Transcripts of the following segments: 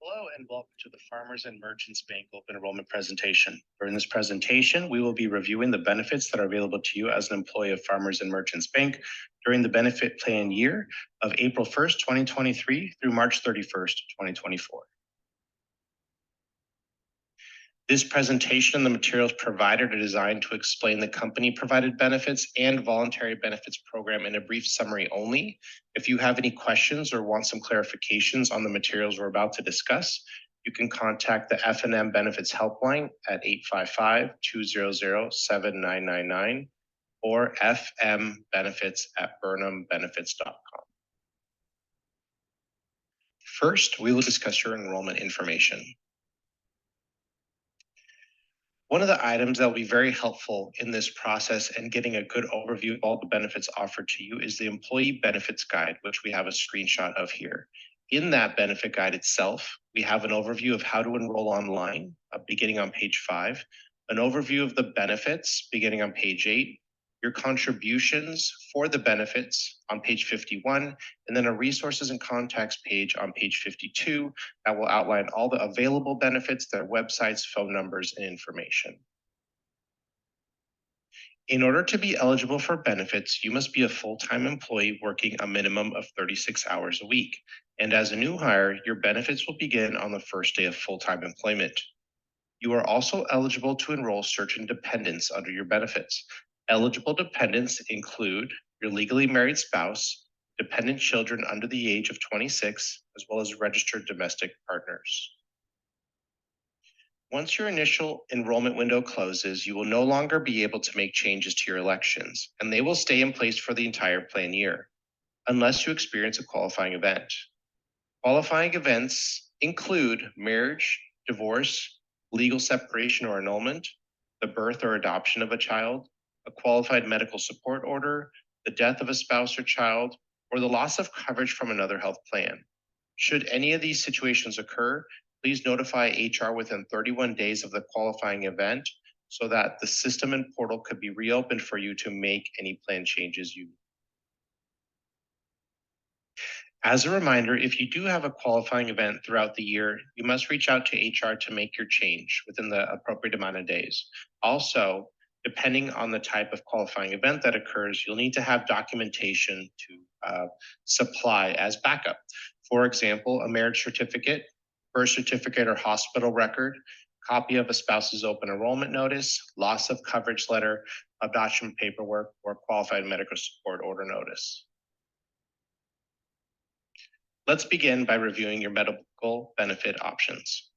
Hello and welcome to the Farmers and Merchants Bank Open Enrollment presentation. During this presentation, we will be reviewing the benefits that are available to you as an employee of Farmers and Merchants Bank during the benefit plan year of April 1st, 2023 through March 31st, 2024. This presentation and the materials provided are designed to explain the company-provided benefits and voluntary benefits program in a brief summary only. If you have any questions or want some clarifications on the materials we're about to discuss, you can contact the F&M Benefits Helpline at 855-200-7999 or fmbenefits@burnhambenefits.com. First, we will discuss your enrollment information. One of the items that will be very helpful in this process and getting a good overview of all the benefits offered to you is the Employee Benefits Guide, which we have a screenshot of here. In that benefit guide itself, we have an overview of how to enroll online, beginning on page 5, an overview of the benefits, beginning on page 8, your contributions for the benefits on page 51, and then a resources and contacts page on page 52 that will outline all the available benefits, their websites, phone numbers, and information. In order to be eligible for benefits, you must be a full-time employee working a minimum of 36 hours a week. And as a new hire, your benefits will begin on the first day of full-time employment. You are also eligible to enroll certain dependents under your benefits. Eligible dependents include your legally married spouse, dependent children under the age of 26, as well as registered domestic partners. Once your initial enrollment window closes, you will no longer be able to make changes to your elections, and they will stay in place for the entire plan year, unless you experience a qualifying event. Qualifying events include marriage, divorce, legal separation or annulment, the birth or adoption of a child, a qualified medical support order, the death of a spouse or child, or the loss of coverage from another health plan. Should any of these situations occur, please notify HR within 31 days of the qualifying event so that the system and portal could be reopened for you to make any plan changes you need. As a reminder, if you do have a qualifying event throughout the year, you must reach out to HR to make your change within the appropriate amount of days. Also, depending on the type of qualifying event that occurs, you'll need to have documentation to supply as backup. For example, a marriage certificate, birth certificate or hospital record, copy of a spouse's open enrollment notice, loss of coverage letter, adoption paperwork, or qualified medical support order notice. Let's begin by reviewing your medical benefit options.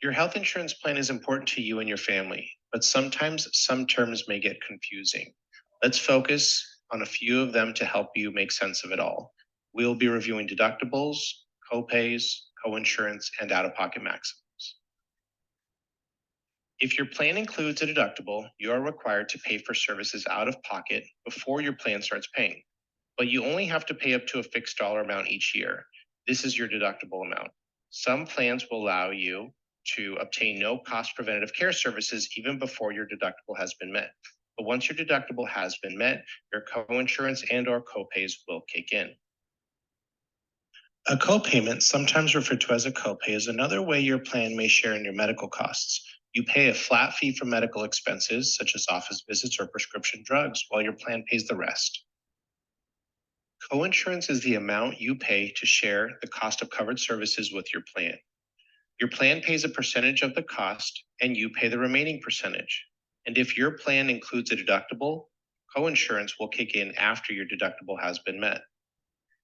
Your health insurance plan is important to you and your family, but sometimes some terms may get confusing. Let's focus on a few of them to help you make sense of it all. We'll be reviewing deductibles, copays, coinsurance, and out-of-pocket maximums. If your plan includes a deductible, you are required to pay for services out of pocket before your plan starts paying, but you only have to pay up to a fixed dollar amount each year. This is your deductible amount. Some plans will allow you to obtain no-cost preventative care services even before your deductible has been met. But once your deductible has been met, your coinsurance and/or copays will kick in. A copayment, sometimes referred to as a copay, is another way your plan may share in your medical costs. You pay a flat fee for medical expenses, such as office visits or prescription drugs, while your plan pays the rest. Coinsurance is the amount you pay to share the cost of covered services with your plan. Your plan pays a percentage of the cost, and you pay the remaining percentage. And if your plan includes a deductible, coinsurance will kick in after your deductible has been met.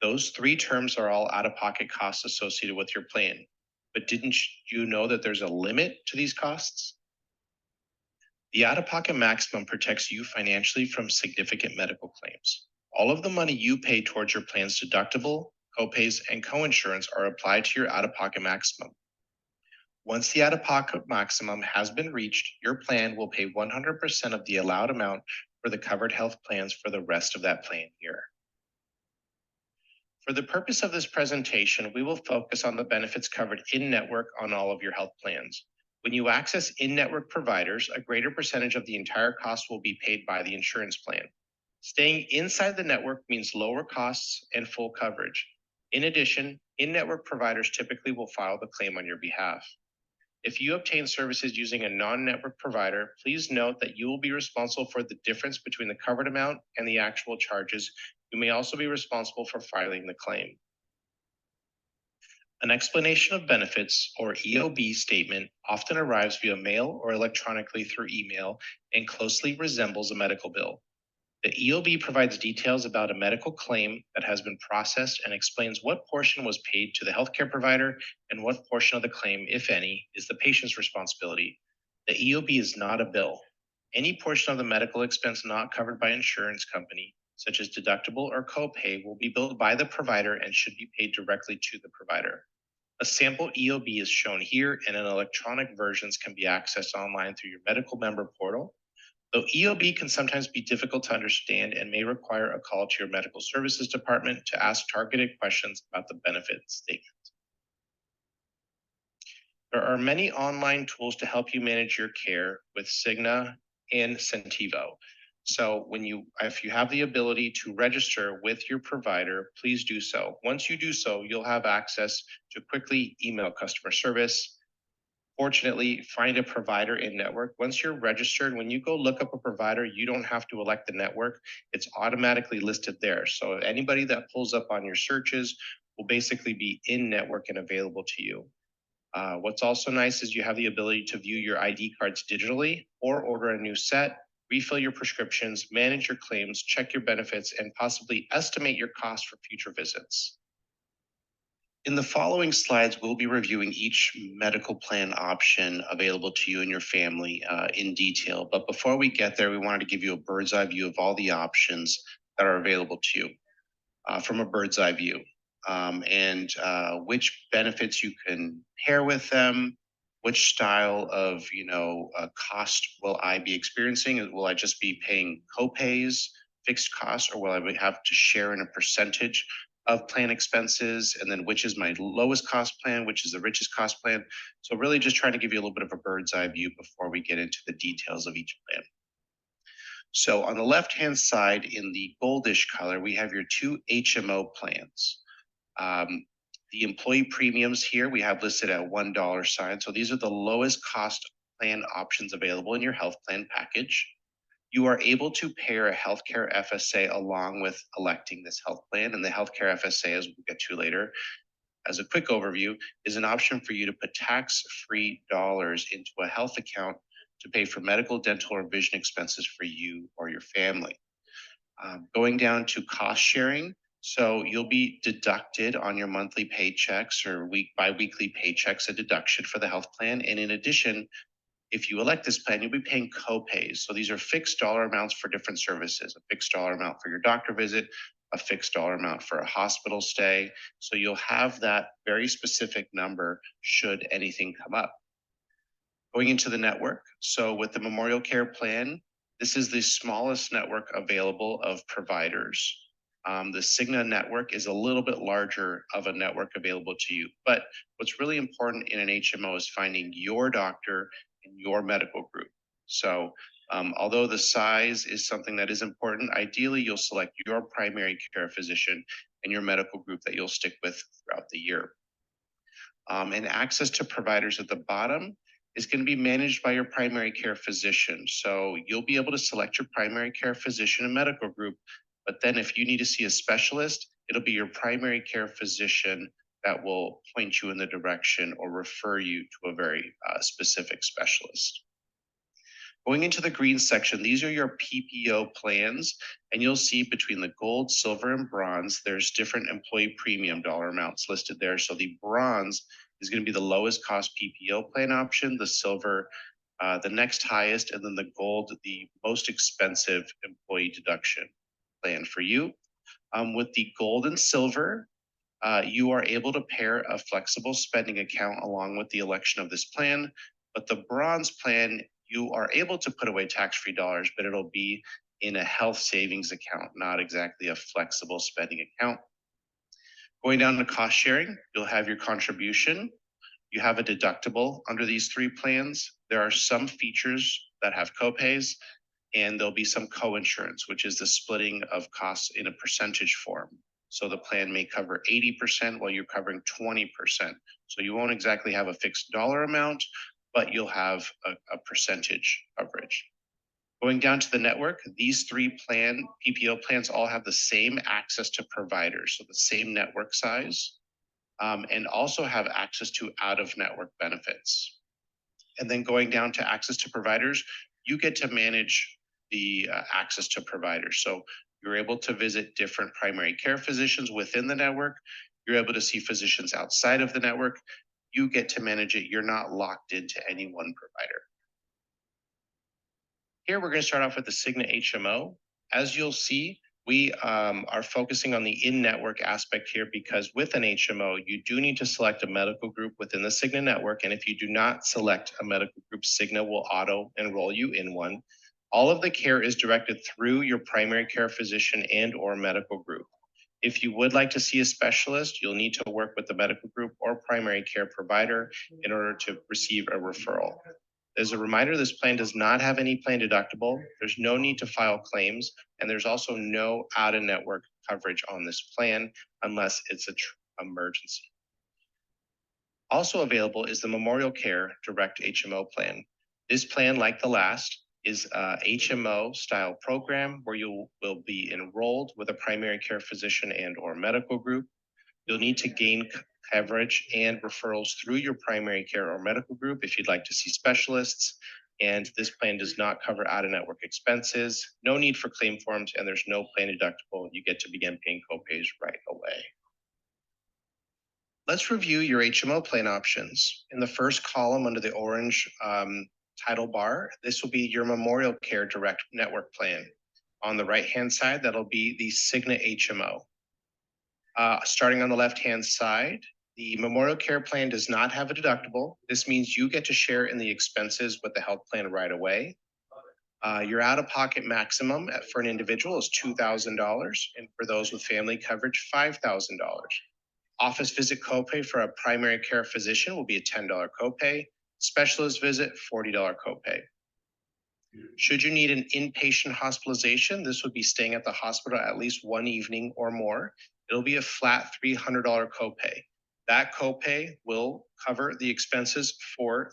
Those three terms are all out-of-pocket costs associated with your plan. But didn't you know that there's a limit to these costs? The out-of-pocket maximum protects you financially from significant medical claims. All of the money you pay towards your plan's deductible, copays, and coinsurance are applied to your out-of-pocket maximum. Once the out-of-pocket maximum has been reached, your plan will pay 100% of the allowed amount for the covered health plans for the rest of that plan year. For the purpose of this presentation, we will focus on the benefits covered in-network on all of your health plans. When you access in-network providers, a greater percentage of the entire cost will be paid by the insurance plan. Staying inside the network means lower costs and full coverage. In addition, in-network providers typically will file the claim on your behalf. If you obtain services using a non-network provider, please note that you will be responsible for the difference between the covered amount and the actual charges. You may also be responsible for filing the claim. An explanation of benefits, or EOB statement, often arrives via mail or electronically through email and closely resembles a medical bill. The EOB provides details about a medical claim that has been processed and explains what portion was paid to the healthcare provider and what portion of the claim, if any, is the patient's responsibility. The EOB is not a bill. Any portion of the medical expense not covered by insurance company, such as deductible or copay, will be billed by the provider and should be paid directly to the provider. A sample EOB is shown here, and an electronic versions can be accessed online through your medical member portal. Though EOB can sometimes be difficult to understand and may require a call to your medical services department to ask targeted questions about the benefit statement. There are many online tools to help you manage your care with Cigna and Centivo. So if you have the ability to register with your provider, please do so. Once you do so, you'll have access to quickly email customer service. Fortunately, find a provider in network. Once you're registered, when you go look up a provider, you don't have to elect the network. It's automatically listed there. So anybody that pulls up on your searches will basically be in network and available to you. What's also nice is you have the ability to view your ID cards digitally or order a new set, refill your prescriptions, manage your claims, check your benefits, and possibly estimate your costs for future visits. In the following slides, we'll be reviewing each medical plan option available to you and your family in detail. But before we get there, we wanted to give you a bird's eye view of all the options that are available to you from a bird's eye view, and which benefits you can pair with them, which style of cost will I be experiencing? Will I just be paying copays, fixed costs, or will I have to share in a percentage of plan expenses, and then which is my lowest cost plan, which is the richest cost plan? So really just trying to give you a little bit of a bird's eye view before we get into the details of each plan. So on the left-hand side in the goldish color, we have your two HMO plans. The employee premiums here we have listed at $1 sign. So these are the lowest cost plan options available in your health plan package. You are able to pair a healthcare FSA along with electing this health plan. And the healthcare FSA, as we'll get to later, as a quick overview, is an option for you to put tax-free dollars into a health account to pay for medical, dental, or vision expenses for you or your family. Going down to cost sharing. So you'll be deducted on your monthly paychecks or bi-weekly paychecks, a deduction for the health plan. And in addition, if you elect this plan, you'll be paying copays. So these are fixed dollar amounts for different services, a fixed dollar amount for your doctor visit, a fixed dollar amount for a hospital stay. So you'll have that very specific number should anything come up. Going into the network. So with the Memorial Care Plan, this is the smallest network available of providers. The Cigna network is a little bit larger of a network available to you. But what's really important in an HMO is finding your doctor in your medical group. So although the size is something that is important, ideally you'll select your primary care physician and your medical group that you'll stick with throughout the year. And access to providers at the bottom is going to be managed by your primary care physician. So you'll be able to select your primary care physician and medical group, but then if you need to see a specialist, it'll be your primary care physician that will point you in the direction or refer you to a very specific specialist. Going into the green section, these are your PPO plans, and you'll see between the gold, silver, and bronze, there's different employee premium dollar amounts listed there. So the bronze is going to be the lowest cost PPO plan option, the silver, the next highest, and then the gold, the most expensive employee deduction plan for you. With the gold and silver, you are able to pair a flexible spending account along with the election of this plan. But the bronze plan, you are able to put away tax-free dollars, but it'll be in a health savings account, not exactly a flexible spending account. Going down to cost sharing, you'll have your contribution. You have a deductible under these three plans. There are some features that have copays, and there'll be some co-insurance, which is the splitting of costs in a percentage form. So the plan may cover 80% while you're covering 20%. So you won't exactly have a fixed dollar amount, but you'll have a percentage coverage. Going down to the network, these three PPO plans all have the same access to providers, so the same network size, and also have access to out-of-network benefits. And then going down to access to providers, you get to manage the access to providers. So you're able to visit different primary care physicians within the network. You're able to see physicians outside of the network. You get to manage it. You're not locked into any one provider. Here, we're going to start off with the Cigna HMO. As you'll see, we are focusing on the in-network aspect here because with an HMO, you do need to select a medical group within the Cigna network. And if you do not select a medical group, Cigna will auto-enroll you in one. All of the care is directed through your primary care physician and or medical group. If you would like to see a specialist, you'll need to work with the medical group or primary care provider in order to receive a referral. As a reminder, this plan does not have any plan deductible. There's no need to file claims, and there's also no out-of-network coverage on this plan unless it's an emergency. Also available is the Memorial Care Direct HMO plan. This plan, like the last, is a HMO style program where you will be enrolled with a primary care physician and or medical group. You'll need to gain coverage and referrals through your primary care or medical group if you'd like to see specialists. And this plan does not cover out-of-network expenses, no need for claim forms, and there's no plan deductible. You get to begin paying copays right away. Let's review your HMO plan options. In the first column under the orange title bar, this will be your Memorial Care Direct Network plan. On the right-hand side, that'll be the Cigna HMO. Starting on the left-hand side, the Memorial Care Plan does not have a deductible. This means you get to share in the expenses with the health plan right away. Your out-of-pocket maximum for an individual is $2,000, and for those with family coverage, $5,000. Office visit copay for a primary care physician will be a $10 copay. Specialist visit, $40 copay. Should you need an inpatient hospitalization, this would be staying at the hospital at least one evening or more. It'll be a flat $300 copay. That copay will cover the expenses for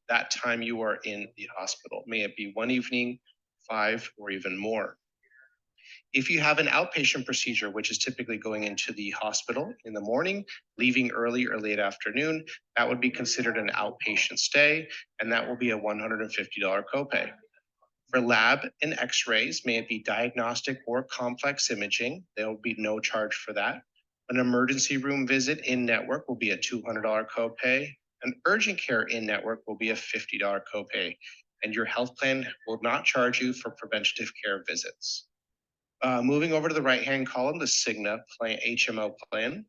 that time you are in the hospital. May it be one evening, 5, or even more. If you have an outpatient procedure, which is typically going into the hospital in the morning, leaving early or late afternoon, that would be considered an outpatient stay, and that will be a $150 copay. For lab and x-rays, may it be diagnostic or complex imaging, there will be no charge for that. An emergency room visit in-network will be a $200 copay. An urgent care in-network will be a $50 copay. And your health plan will not charge you for preventative care visits. Moving over to the right-hand column, the Cigna plan, HMO plan.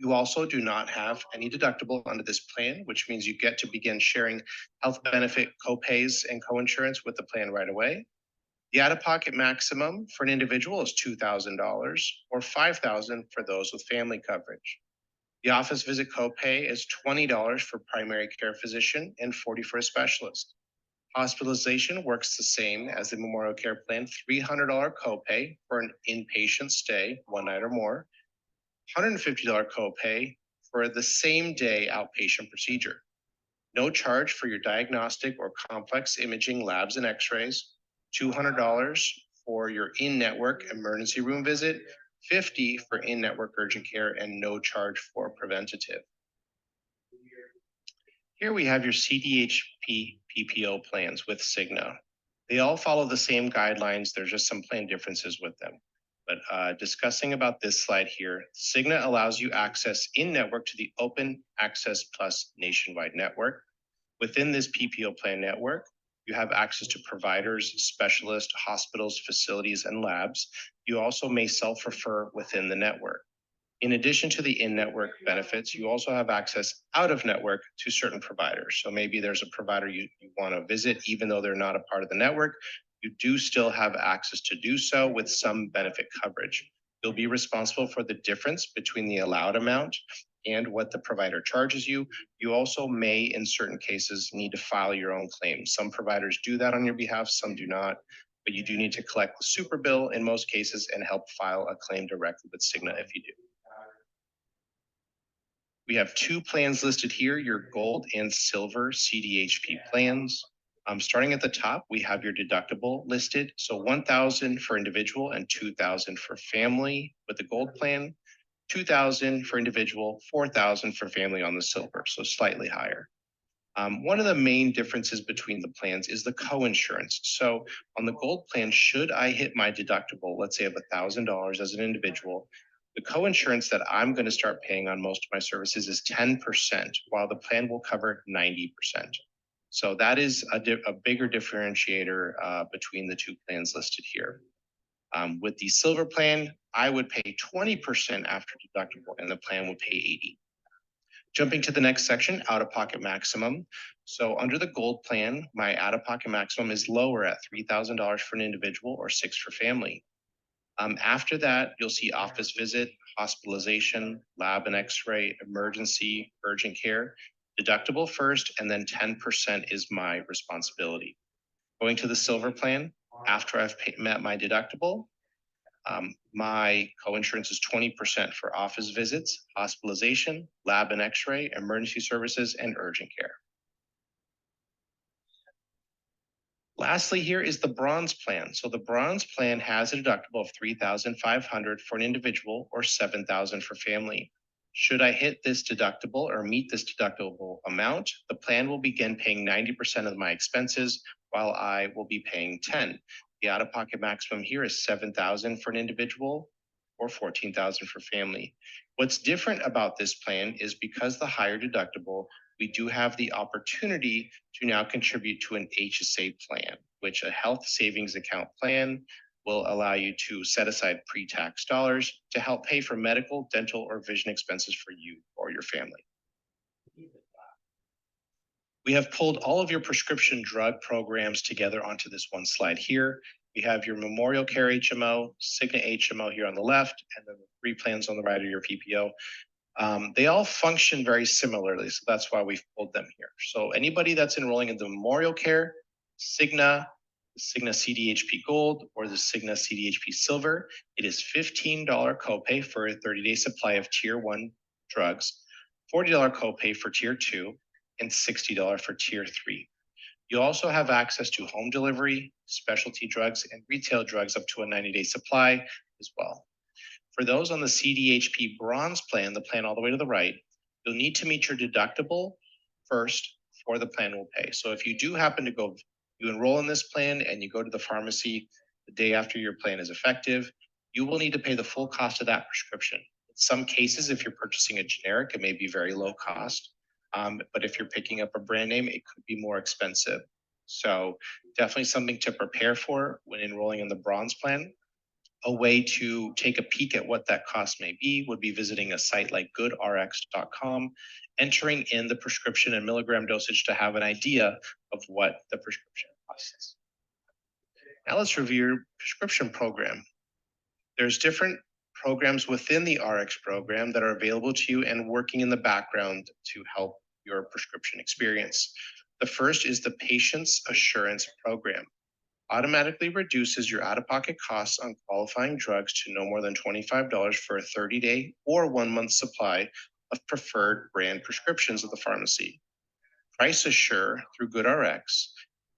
You also do not have any deductible under this plan, which means you get to begin sharing health benefit copays and coinsurance with the plan right away. The out-of-pocket maximum for an individual is $2,000 or $5,000 for those with family coverage. The office visit copay is $20 for primary care physician and $40 for a specialist. Hospitalization works the same as the Memorial Care Plan, $300 copay for an inpatient stay, one night or more. $150 copay for the same day outpatient procedure. No charge for your diagnostic or complex imaging labs and x-rays. $200 for your in-network emergency room visit. $50 for in-network urgent care, and no charge for preventative. Here we have your CDHP PPO plans with Cigna. They all follow the same guidelines. There's just some plan differences with them. But discussing about this slide here, Cigna allows you access in-network to the Open Access Plus nationwide network. Within this PPO plan network, you have access to providers, specialists, hospitals, facilities, and labs. You also may self-refer within the network. In addition to the in-network benefits, you also have access out of network to certain providers. So maybe there's a provider you want to visit, even though they're not a part of the network, you do still have access to do so with some benefit coverage. You'll be responsible for the difference between the allowed amount and what the provider charges you. You also may, in certain cases, need to file your own claim. Some providers do that on your behalf, some do not. but you do need to collect the super bill in most cases and help file a claim directly with Cigna if you do. We have two plans listed here, your gold and silver CDHP plans. Starting at the top, we have your deductible listed. So 1,000 for individual and 2,000 for family with the gold plan, 2,000 for individual, 4,000 for family on the silver, so slightly higher. One of the main differences between the plans is the co-insurance. So on the gold plan, should I hit my deductible, let's say of $1,000 as an individual, the co-insurance that I'm going to start paying on most of my services is 10%, while the plan will cover 90%. So that is a bigger differentiator between the two plans listed here. With the silver plan, I would pay 20% after deductible and the plan would pay 80. Jumping to the next section, out-of-pocket maximum. So under the gold plan, my out-of-pocket maximum is lower at $3,000 for an individual or $6,000 for family. After that, you'll see office visit, hospitalization, lab and x-ray, emergency, urgent care, deductible first, and then 10% is my responsibility. Going to the silver plan, after I've met my deductible, my co-insurance is 20% for office visits, hospitalization, lab and x-ray, emergency services, and urgent care. Lastly, here is the bronze plan. So the bronze plan has a deductible of $3,500 for an individual or $7,000 for family. Should I hit this deductible or meet this deductible amount, the plan will begin paying 90% of my expenses while I will be paying 10. The out-of-pocket maximum here is $7,000 for an individual or $14,000 for family. What's different about this plan is because the higher deductible, we do have the opportunity to now contribute to an HSA plan, which a health savings account plan will allow you to set aside pre-tax dollars to help pay for medical, dental, or vision expenses for you or your family. We have pulled all of your prescription drug programs together onto this one slide here. We have your Memorial Care HMO, Cigna HMO here on the left, and then the three plans on the right are your PPO. They all function very similarly, so that's why we've pulled them here. So anybody that's enrolling in the Memorial Care, Cigna, Cigna CDHP Gold, or the Cigna CDHP Silver, it is $15 copay for a 30-day supply of Tier 1 drugs, $40 copay for Tier 2, and $60 for Tier 3. You also have access to home delivery, specialty drugs, and retail drugs up to a 90-day supply as well. For those on the CDHP Bronze plan, the plan all the way to the right, you'll need to meet your deductible first before the plan will pay. So if you do happen to you enroll in this plan and you go to the pharmacy the day after your plan is effective, you will need to pay the full cost of that prescription. In some cases, if you're purchasing a generic, it may be very low cost. But if you're picking up a brand name, it could be more expensive. So definitely something to prepare for when enrolling in the Bronze plan. A way to take a peek at what that cost may be would be visiting a site like goodrx.com, entering in the prescription and milligram dosage to have an idea of what the prescription costs. Now let's review your prescription program. There's different programs within the RX program that are available to you and working in the background to help your prescription experience. The first is the Patient's Assurance Program. Automatically reduces your out-of-pocket costs on qualifying drugs to no more than $25 for a 30-day or 1-month supply of preferred brand prescriptions at the pharmacy. Price Assure through GoodRx.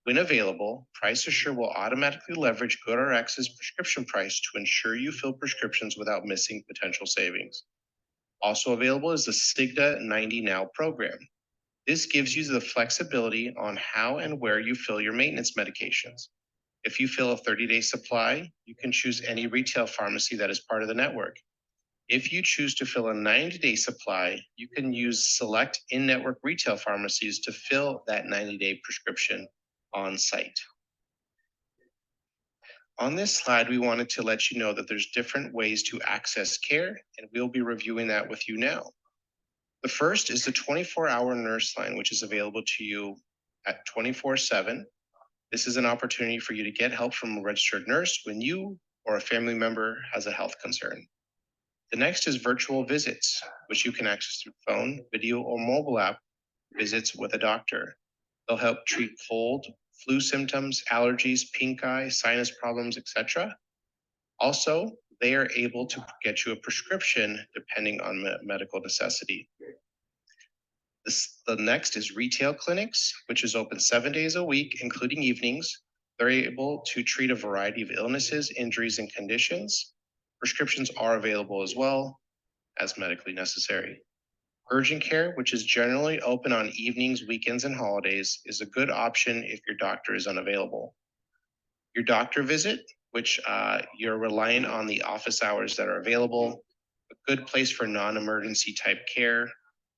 When available, Price Assure will automatically leverage GoodRx's prescription price to ensure you fill prescriptions without missing potential savings. Also available is the Cigna 90 Now program. This gives you the flexibility on how and where you fill your maintenance medications. If you fill a 30-day supply, you can choose any retail pharmacy that is part of the network. If you choose to fill a 90-day supply, you can use select in-network retail pharmacies to fill that 90-day prescription on site. On this slide, we wanted to let you know that there's different ways to access care, and we'll be reviewing that with you now. The first is the 24-hour nurse line, which is available to you at 24/7. This is an opportunity for you to get help from a registered nurse when you or a family member has a health concern. The next is virtual visits, which you can access through phone, video, or mobile app visits with a doctor. They'll help treat cold, flu symptoms, allergies, pink eye, sinus problems, etc. Also, they are able to get you a prescription depending on medical necessity. The next is retail clinics, which is open 7 days a week, including evenings. They're able to treat a variety of illnesses, injuries, and conditions. Prescriptions are available as well as medically necessary. Urgent care, which is generally open on evenings, weekends, and holidays, is a good option if your doctor is unavailable. Your doctor visit, which you're relying on the office hours that are available, a good place for non-emergency type care,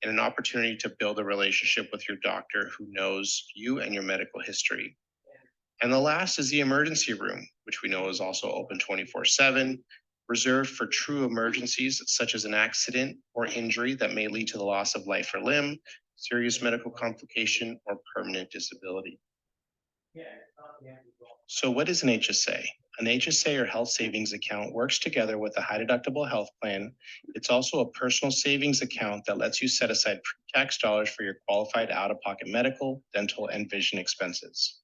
and an opportunity to build a relationship with your doctor who knows you and your medical history. And the last is the emergency room, which we know is also open 24/7, reserved for true emergencies such as an accident or injury that may lead to the loss of life or limb, serious medical complication, or permanent disability. So what is an HSA? An HSA or health savings account works together with a high deductible health plan. It's also a personal savings account that lets you set aside pre-tax dollars for your qualified out-of-pocket medical, dental, and vision expenses.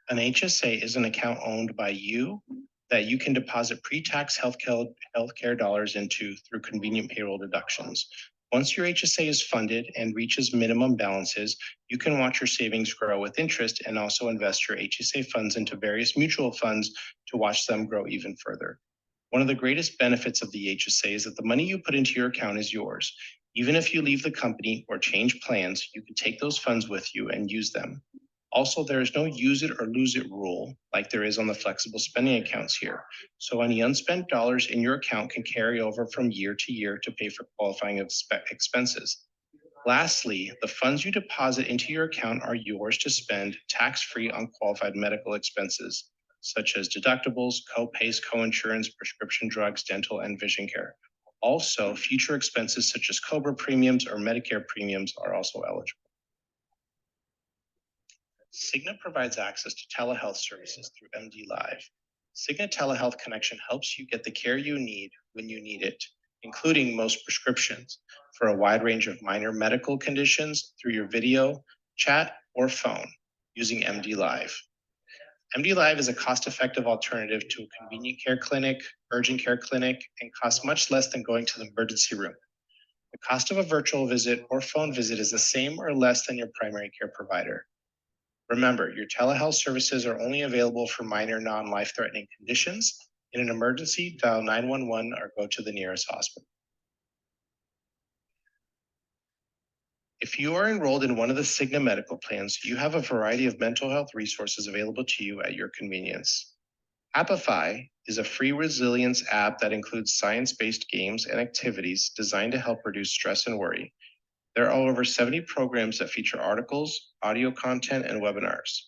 An HSA is an account owned by you that you can deposit pre-tax healthcare dollars into through convenient payroll deductions. Once your HSA is funded and reaches minimum balances, you can watch your savings grow with interest and also invest your HSA funds into various mutual funds to watch them grow even further. One of the greatest benefits of the HSA is that the money you put into your account is yours. Even if you leave the company or change plans, you can take those funds with you and use them. Also, there is no use it or lose it rule like there is on the flexible spending accounts here. So any unspent dollars in your account can carry over from year to year to pay for qualifying expenses. Lastly, the funds you deposit into your account are yours to spend tax-free on qualified medical expenses, such as deductibles, co-pays, co-insurance, prescription drugs, dental, and vision care. Also, future expenses such as COBRA premiums or Medicare premiums are also eligible. Cigna provides access to telehealth services through MD Live. Cigna Telehealth Connection helps you get the care you need when you need it, including most prescriptions, for a wide range of minor medical conditions through your video, chat, or phone using MD Live. MD Live is a cost-effective alternative to a convenient care clinic, urgent care clinic, and costs much less than going to the emergency room. The cost of a virtual visit or phone visit is the same or less than your primary care provider. Remember, your telehealth services are only available for minor non-life-threatening conditions. In an emergency, dial 911 or go to the nearest hospital. If you are enrolled in one of the Cigna medical plans, you have a variety of mental health resources available to you at your convenience. Appify is a free resilience app that includes science-based games and activities designed to help reduce stress and worry. There are over 70 programs that feature articles, audio content, and webinars.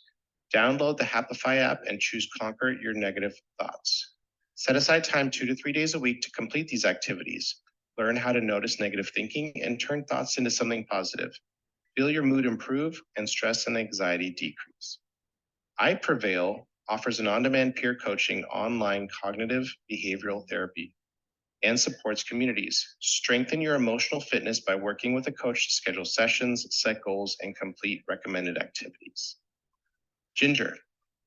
Download the Happify app and choose Conquer Your Negative Thoughts. Set aside time 2 to 3 days a week to complete these activities. Learn how to notice negative thinking and turn thoughts into something positive. Feel your mood improve and stress and anxiety decrease. I Prevail offers an on-demand peer coaching online cognitive behavioral therapy and supports communities. Strengthen your emotional fitness by working with a coach to schedule sessions, set goals, and complete recommended activities. Ginger.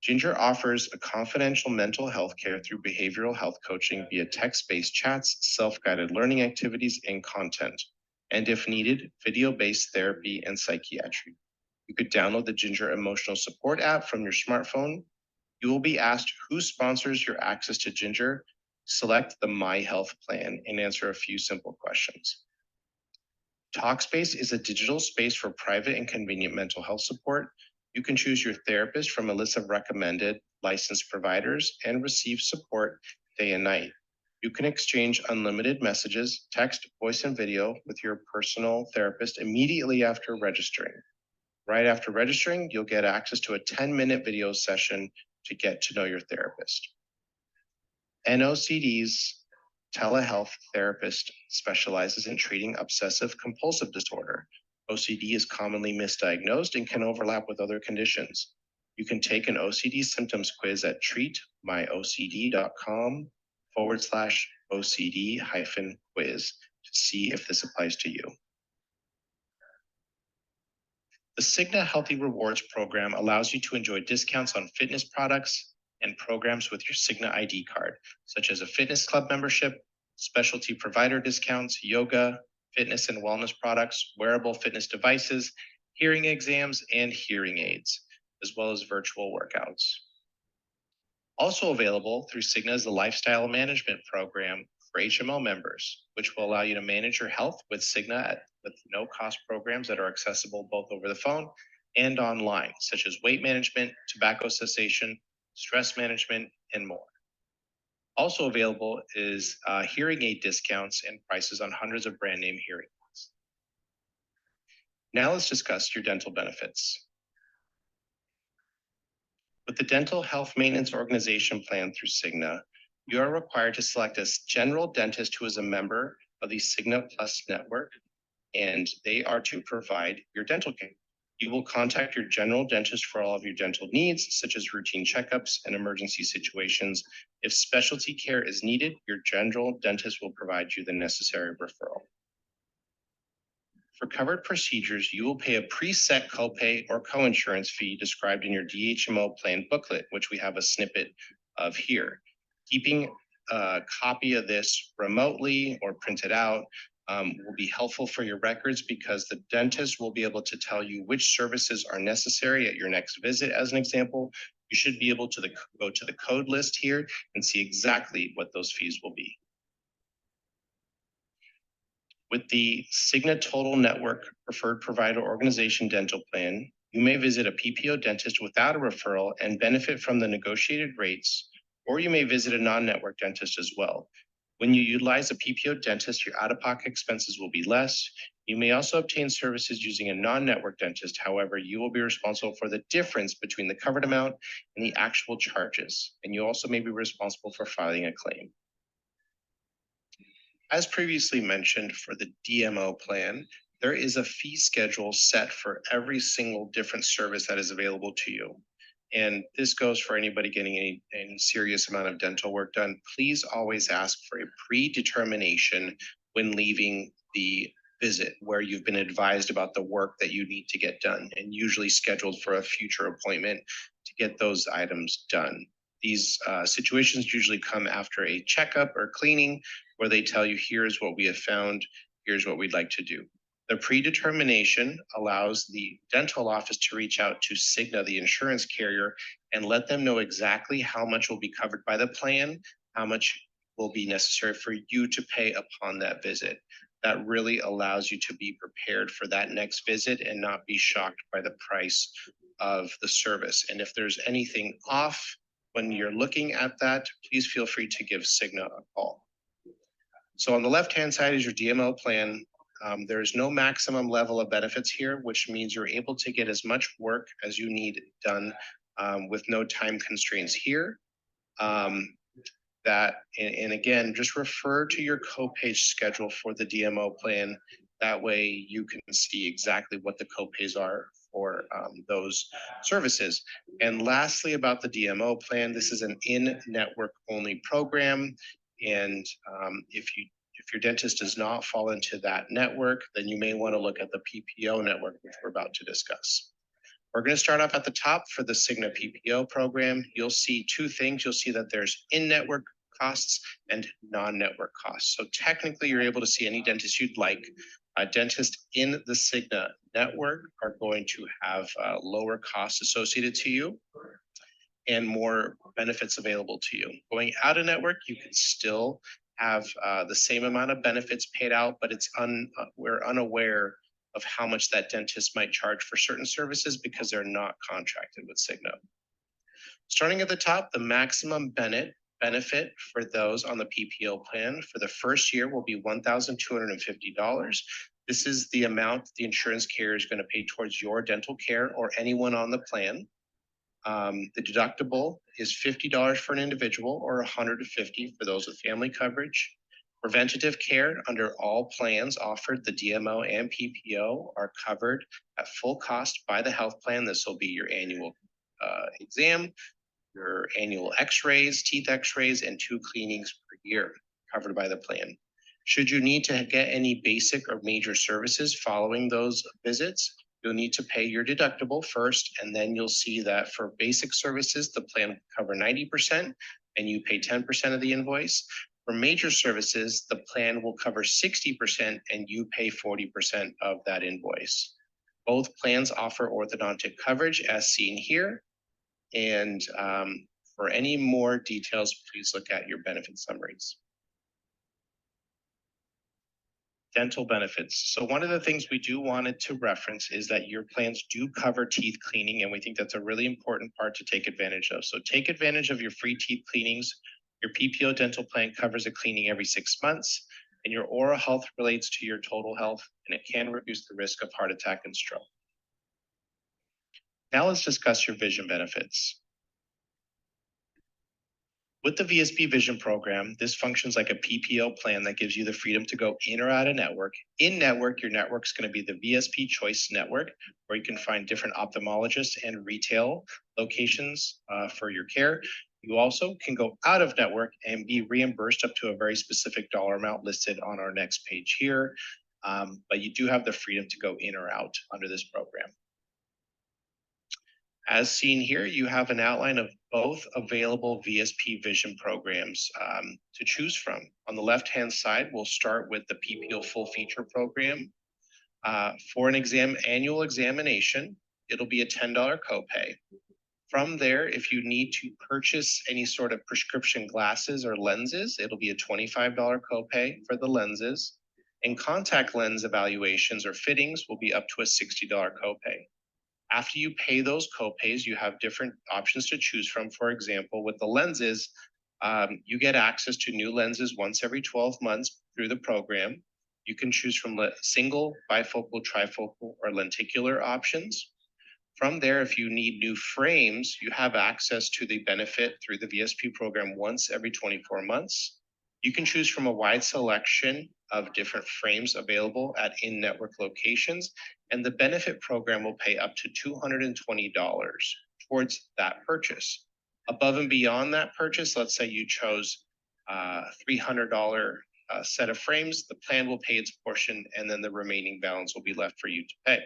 Ginger offers a confidential mental health care through behavioral health coaching via text-based chats, self-guided learning activities, and content. And if needed, video-based therapy and psychiatry. You could download the Ginger Emotional Support app from your smartphone. You will be asked who sponsors your access to Ginger. Select the My Health plan and answer a few simple questions. Talkspace is a digital space for private and convenient mental health support. You can choose your therapist from a list of recommended licensed providers and receive support day and night. You can exchange unlimited messages, text, voice, and video with your personal therapist immediately after registering. Right after registering, you'll get access to a 10-minute video session to get to know your therapist. NOCD's telehealth therapist specializes in treating obsessive compulsive disorder. OCD is commonly misdiagnosed and can overlap with other conditions. You can take an OCD symptoms quiz at treatmyocd.com/OCD-quiz to see if this applies to you. The Cigna Healthy Rewards program allows you to enjoy discounts on fitness products and programs with your Cigna ID card, such as a fitness club membership, specialty provider discounts, yoga, fitness and wellness products, wearable fitness devices, hearing exams, and hearing aids, as well as virtual workouts. Also available through Cigna is the Lifestyle Management Program for HMO members, which will allow you to manage your health with Cigna with no-cost programs that are accessible both over the phone and online, such as weight management, tobacco cessation, stress management, and more. Also available is hearing aid discounts and prices on hundreds of brand name hearing aids. Now let's discuss your dental benefits. With the Dental Health Maintenance Organization plan through Cigna, you are required to select a general dentist who is a member of the Cigna Plus network, and they are to provide your dental care. You will contact your general dentist for all of your dental needs, such as routine checkups and emergency situations. If specialty care is needed, your general dentist will provide you the necessary referral. For covered procedures, you will pay a preset copay or coinsurance fee described in your DHMO plan booklet, which we have a snippet of here. Keeping a copy of this remotely or printed out will be helpful for your records because the dentist will be able to tell you which services are necessary at your next visit. As an example, you should be able to go to the code list here and see exactly what those fees will be. With the Cigna Total Network Preferred Provider Organization dental plan, you may visit a PPO dentist without a referral and benefit from the negotiated rates, or you may visit a non-network dentist as well. When you utilize a PPO dentist, your out-of-pocket expenses will be less. You may also obtain services using a non-network dentist. However, you will be responsible for the difference between the covered amount and the actual charges, and you also may be responsible for filing a claim. As previously mentioned, for the DMO plan, there is a fee schedule set for every single different service that is available to you. And this goes for anybody getting any serious amount of dental work done. Please always ask for a predetermination when leaving the visit where you've been advised about the work that you need to get done and usually scheduled for a future appointment to get those items done. These situations usually come after a checkup or cleaning where they tell you, here's what we have found, here's what we'd like to do. The predetermination allows the dental office to reach out to Cigna, the insurance carrier, and let them know exactly how much will be covered by the plan, how much will be necessary for you to pay upon that visit. That really allows you to be prepared for that next visit and not be shocked by the price of the service. And if there's anything off when you're looking at that, please feel free to give Cigna a call. So on the left-hand side is your DMO plan. There is no maximum level of benefits here, which means you're able to get as much work as you need done with no time constraints here. And again, just refer to your co-page schedule for the DMO plan. That way you can see exactly what the co-pays are for those services. And lastly, about the DMO plan, this is an in-network only program. And if your dentist does not fall into that network, then you may want to look at the PPO network, which we're about to discuss. We're going to start off at the top for the Cigna PPO program. You'll see two things. You'll see that there's in-network costs and non-network costs. So technically, you're able to see any dentist you'd like. A dentist in the Cigna network are going to have lower costs associated to you and more benefits available to you. Going out of network, you can still have the same amount of benefits paid out, but we're unaware of how much that dentist might charge for certain services because they're not contracted with Cigna. Starting at the top, the maximum benefit for those on the PPO plan for the first year will be $1,250. This is the amount the insurance carrier is going to pay towards your dental care or anyone on the plan. The deductible is $50 for an individual or $150 for those with family coverage. Preventative care under all plans offered, the DMO and PPO, are covered at full cost by the health plan. This will be your annual exam, your annual x-rays, teeth x-rays, and 2 cleanings per year covered by the plan. Should you need to get any basic or major services following those visits, You'll need to pay your deductible first, and then you'll see that for basic services, the plan will cover 90% and you pay 10% of the invoice. For major services, the plan will cover 60% and you pay 40% of that invoice. Both plans offer orthodontic coverage as seen here. And for any more details, please look at your benefit summaries. Dental benefits. So one of the things we do wanted to reference is that your plans do cover teeth cleaning, and we think that's a really important part to take advantage of. So take advantage of your free teeth cleanings. Your PPO dental plan covers a cleaning every 6 months, and your oral health relates to your total health, and it can reduce the risk of heart attack and stroke. Now let's discuss your vision benefits. With the VSP Vision program, this functions like a PPO plan that gives you the freedom to go in or out of network. In network, your network's going to be the VSP Choice Network, where you can find different ophthalmologists and retail locations for your care. You also can go out of network and be reimbursed up to a very specific dollar amount listed on our next page here. But you do have the freedom to go in or out under this program. As seen here, you have an outline of both available VSP Vision programs to choose from. On the left-hand side, we'll start with the PPO Full Feature Program. For an annual examination, it'll be a $10 copay. From there, if you need to purchase any sort of prescription glasses or lenses, it'll be a $25 copay for the lenses. And contact lens evaluations or fittings will be up to a $60 copay. After you pay those copays, you have different options to choose from. For example, with the lenses, you get access to new lenses once every 12 months through the program. You can choose from single, bifocal, trifocal, or lenticular options. From there, if you need new frames, you have access to the benefit through the VSP program once every 24 months. You can choose from a wide selection of different frames available at in-network locations, and the benefit program will pay up to $220 towards that purchase. Above and beyond that purchase, let's say you chose a $300 set of frames, the plan will pay its portion, and then the remaining balance will be left for you to pay.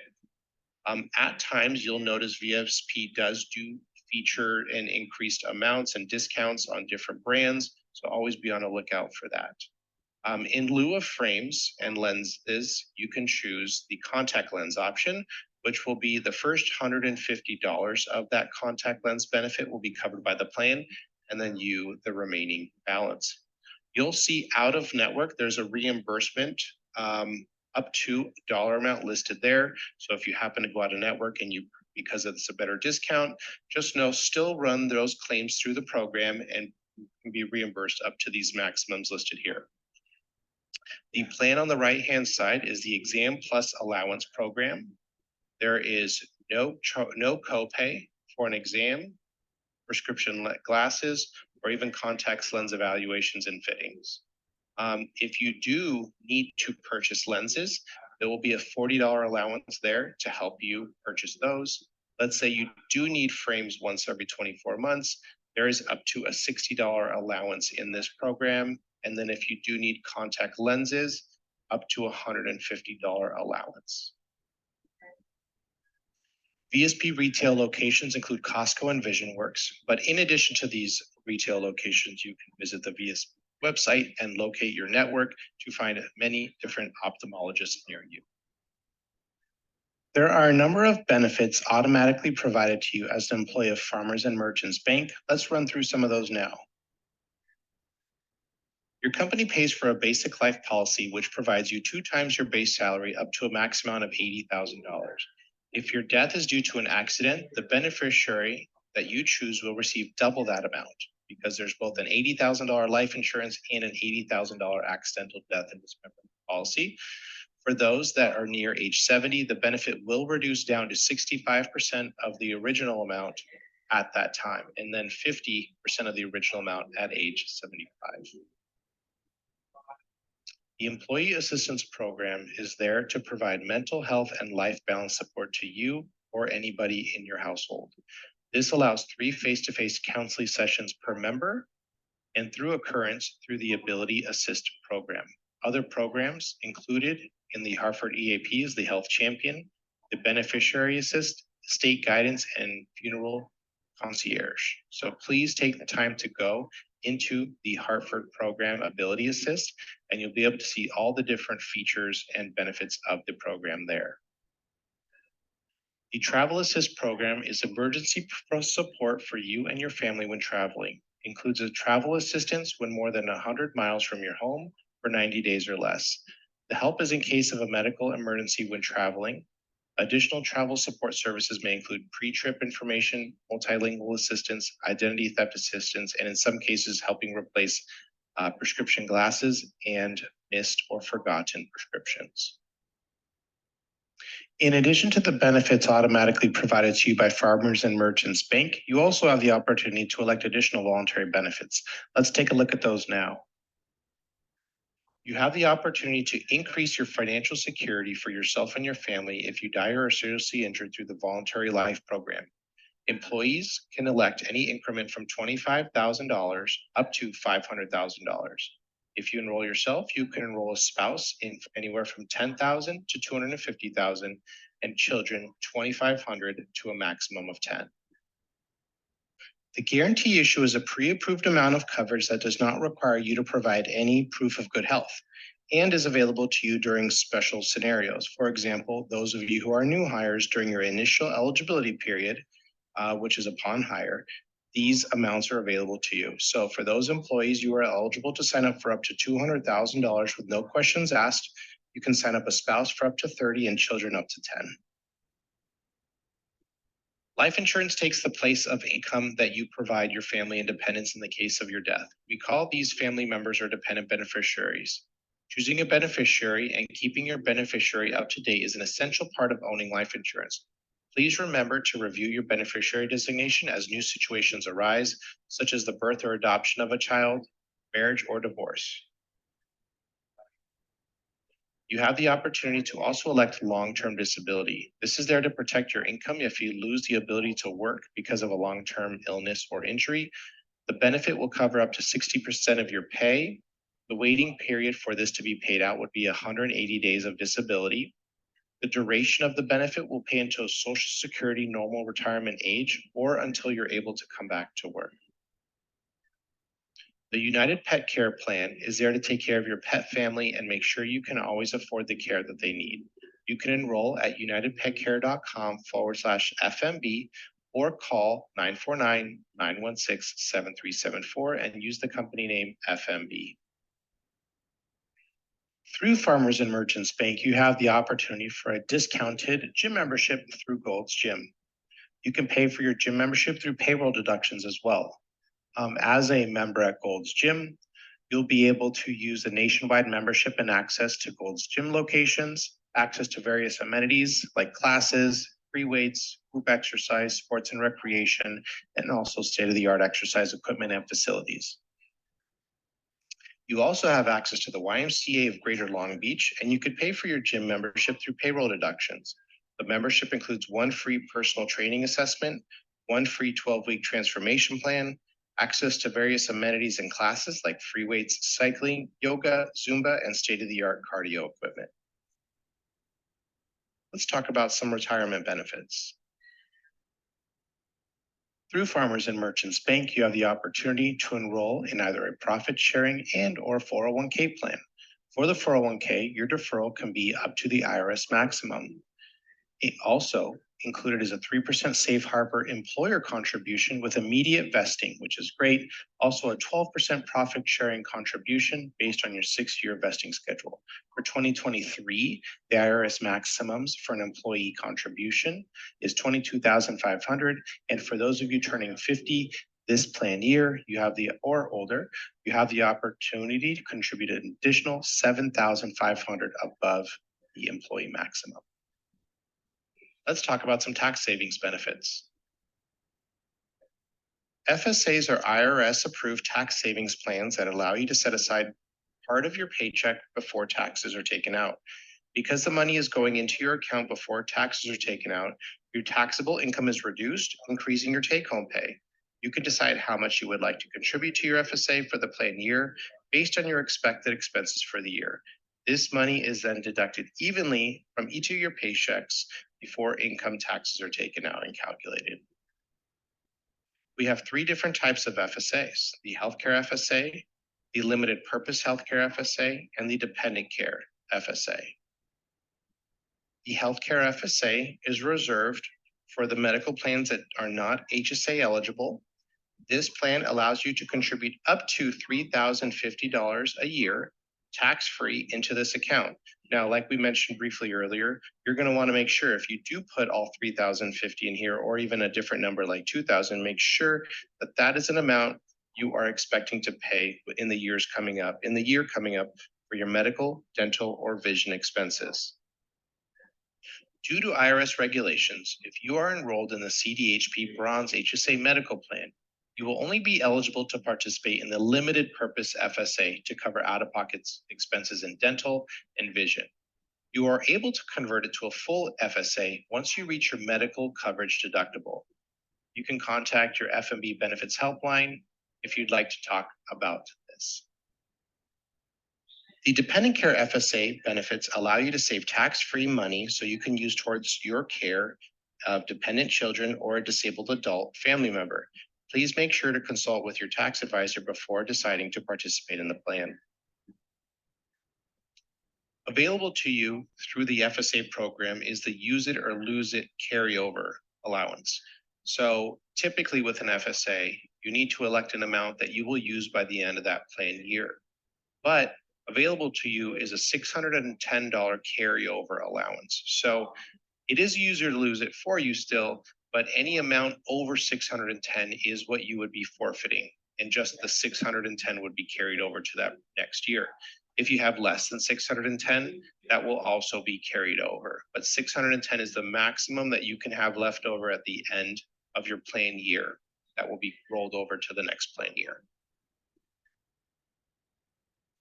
At times, you'll notice VSP does do feature and increased amounts and discounts on different brands, so always be on the lookout for that. In lieu of frames and lenses, you can choose the contact lens option, which will be the first $150 of that contact lens benefit will be covered by the plan, and then the remaining balance. You'll see out of network, there's a reimbursement up to dollar amount listed there. So if you happen to go out of network and because it's a better discount, just know still run those claims through the program and can be reimbursed up to these maximums listed here. The plan on the right-hand side is the Exam Plus Allowance Program. There is no copay for an exam, prescription glasses, or even contact lens evaluations and fittings. If you do need to purchase lenses, there will be a $40 allowance there to help you purchase those. Let's say you do need frames once every 24 months, there is up to a $60 allowance in this program. And then if you do need contact lenses, up to a $150 allowance. VSP retail locations include Costco and VisionWorks, but in addition to these retail locations, you can visit the VSP website and locate your network to find many different ophthalmologists near you. There are a number of benefits automatically provided to you as an employee of Farmers and Merchants Bank. Let's run through some of those now. Your company pays for a basic life policy, which provides you 2 times your base salary up to a max amount of $80,000. If your death is due to an accident, the beneficiary that you choose will receive double that amount, because there's both an $80,000 life insurance and an $80,000 accidental death and dismemberment policy. For those that are near age 70, the benefit will reduce down to 65% of the original amount at that time, and then 50% of the original amount at age 75. The Employee Assistance Program is there to provide mental health and life balance support to you or anybody in your household. This allows 3 face-to-face counseling sessions per member and through occurrence through the Ability Assist program. Other programs included in the Hartford EAP is the Health Champion, the beneficiary assist, state guidance, and funeral concierge. So please take the time to go into the Hartford program Ability Assist, and you'll be able to see all the different features and benefits of the program there. The Travel Assist program is emergency support for you and your family when traveling. Includes a travel assistance when more than 100 miles from your home for 90 days or less. The help is in case of a medical emergency when traveling. Additional travel support services may include pre-trip information, multilingual assistance, identity theft assistance, and in some cases, helping replace prescription glasses and missed or forgotten prescriptions. In addition to the benefits automatically provided to you by Farmers and Merchants Bank, you also have the opportunity to elect additional voluntary benefits. Let's take a look at those now. You have the opportunity to increase your financial security for yourself and your family if you die or are seriously injured through the Voluntary Life Program. Employees can elect any increment from $25,000 up to $500,000. If you enroll yourself, you can enroll a spouse in anywhere from $10,000 to $250,000, and children $2,500 to a maximum of $10,000. The guarantee issue is a pre-approved amount of coverage that does not require you to provide any proof of good health and is available to you during special scenarios. For example, those of you who are new hires during your initial eligibility period, which is upon hire, these amounts are available to you. So for those employees, you are eligible to sign up for up to $200,000 with no questions asked. You can sign up a spouse for up to 30 and children up to 10. Life insurance takes the place of income that you provide your family and dependents in the case of your death. We call these family members or dependent beneficiaries. Choosing a beneficiary and keeping your beneficiary up to date is an essential part of owning life insurance. Please remember to review your beneficiary designation as new situations arise, such as the birth or adoption of a child, marriage, or divorce. You have the opportunity to also elect long-term disability. This is there to protect your income if you lose the ability to work because of a long-term illness or injury. The benefit will cover up to 60% of your pay. The waiting period for this to be paid out would be 180 days of disability. The duration of the benefit will pay until Social Security normal retirement age or until you're able to come back to work. The United Pet Care Plan is there to take care of your pet family and make sure you can always afford the care that they need. You can enroll at unitedpetcare.com/FMB or call 949-916-7374 and use the company name FMB. Through Farmers and Merchants Bank, you have the opportunity for a discounted gym membership through Gold's Gym. You can pay for your gym membership through payroll deductions as well. As a member at Gold's Gym, you'll be able to use a nationwide membership and access to Gold's Gym locations, access to various amenities like classes, free weights, group exercise, sports and recreation, and also state-of-the-art exercise equipment and facilities. You also have access to the YMCA of Greater Long Beach, and you could pay for your gym membership through payroll deductions. The membership includes one free personal training assessment, one free 12-week transformation plan, access to various amenities and classes like free weights, cycling, yoga, Zumba, and state-of-the-art cardio equipment. Let's talk about some retirement benefits. Through Farmers and Merchants Bank, you have the opportunity to enroll in either a profit sharing and or 401k plan. For the 401k, your deferral can be up to the IRS maximum. It also included is a 3% safe harbor employer contribution with immediate vesting, which is great. Also a 12% profit sharing contribution based on your 6-year vesting schedule. For 2023, the IRS maximums for an employee contribution is $22,500. And for those of you turning 50 this planned year, you have the or older, you have the opportunity to contribute an additional $7,500 above the employee maximum. Let's talk about some tax savings benefits. FSAs are IRS-approved tax savings plans that allow you to set aside part of your paycheck before taxes are taken out. Because the money is going into your account before taxes are taken out, your taxable income is reduced, increasing your take-home pay. You can decide how much you would like to contribute to your FSA for the planned year based on your expected expenses for the year. This money is then deducted evenly from each of your paychecks before income taxes are taken out and calculated. We have three different types of FSAs: the healthcare FSA, the limited purpose healthcare FSA, and the dependent care FSA. The healthcare FSA is reserved for the medical plans that are not HSA eligible. This plan allows you to contribute up to $3,050 a year tax-free into this account. Now, like we mentioned briefly earlier, you're going to want to make sure if you do put all $3,050 in here, or even a different number like $2,000, make sure that that is an amount you are expecting to pay in the year coming up for your medical, dental, or vision expenses. Due to IRS regulations, if you are enrolled in the CDHP Bronze HSA medical plan, you will only be eligible to participate in the limited purpose FSA to cover out-of-pocket expenses in dental and vision. You are able to convert it to a full FSA once you reach your medical coverage deductible. You can contact your FMB Benefits Helpline if you'd like to talk about this. The dependent care FSA benefits allow you to save tax-free money so you can use towards your care of dependent children or a disabled adult family member. Please make sure to consult with your tax advisor before deciding to participate in the plan. Available to you through the FSA program is the use it or lose it carryover allowance. So typically with an FSA, you need to elect an amount that you will use by the end of that plan year. But available to you is a $610 carryover allowance. So it is use it or lose it for you still, but any amount over 610 is what you would be forfeiting, and just the 610 would be carried over to that next year. If you have less than 610, that will also be carried over, but 610 is the maximum that you can have left over at the end of your plan year that will be rolled over to the next plan year.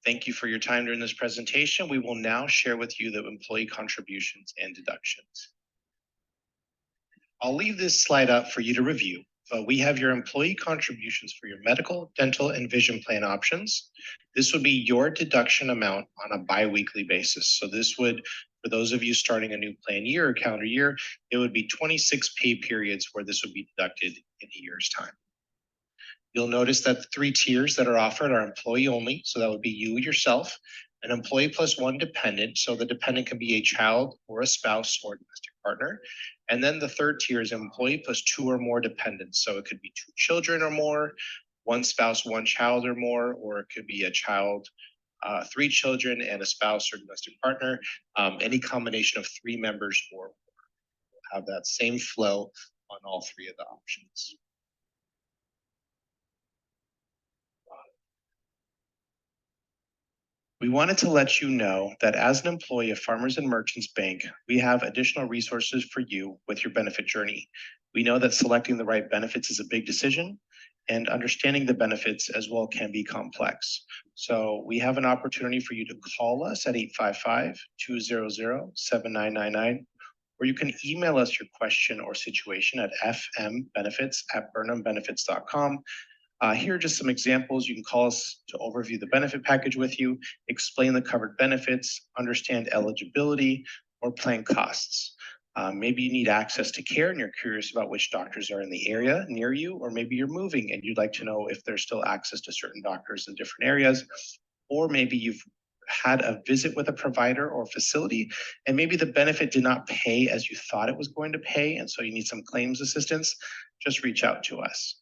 Thank you for your time during this presentation. We will now share with you the employee contributions and deductions. I'll leave this slide up for you to review, but we have your employee contributions for your medical, dental, and vision plan options. This would be your deduction amount on a biweekly basis. So this would, for those of you starting a new plan year or calendar year, it would be 26 pay periods where this would be deducted in a year's time. You'll notice that the three tiers that are offered are employee only. So that would be you yourself, an employee plus one dependent. So the dependent can be a child or a spouse or a domestic partner. And then the third tier is employee plus two or more dependents. So it could be two children or more, one spouse, one child or more, or it could be a child, three children and a spouse or domestic partner, any combination of three members or more. We'll have that same flow on all three of the options. We wanted to let you know that as an employee of Farmers and Merchants Bank, we have additional resources for you with your benefit journey. We know that selecting the right benefits is a big decision, and understanding the benefits as well can be complex. So we have an opportunity for you to call us at 855-200-7999, or you can email us your question or situation at fmbenefits@burnhambenefits.com. Here are just some examples. You can call us to overview the benefit package with you, explain the covered benefits, understand eligibility, or plan costs. Maybe you need access to care and you're curious about which doctors are in the area near you, or maybe you're moving and you'd like to know if there's still access to certain doctors in different areas, or maybe you've had a visit with a provider or facility, and maybe the benefit did not pay as you thought it was going to pay, and so you need some claims assistance. Just reach out to us.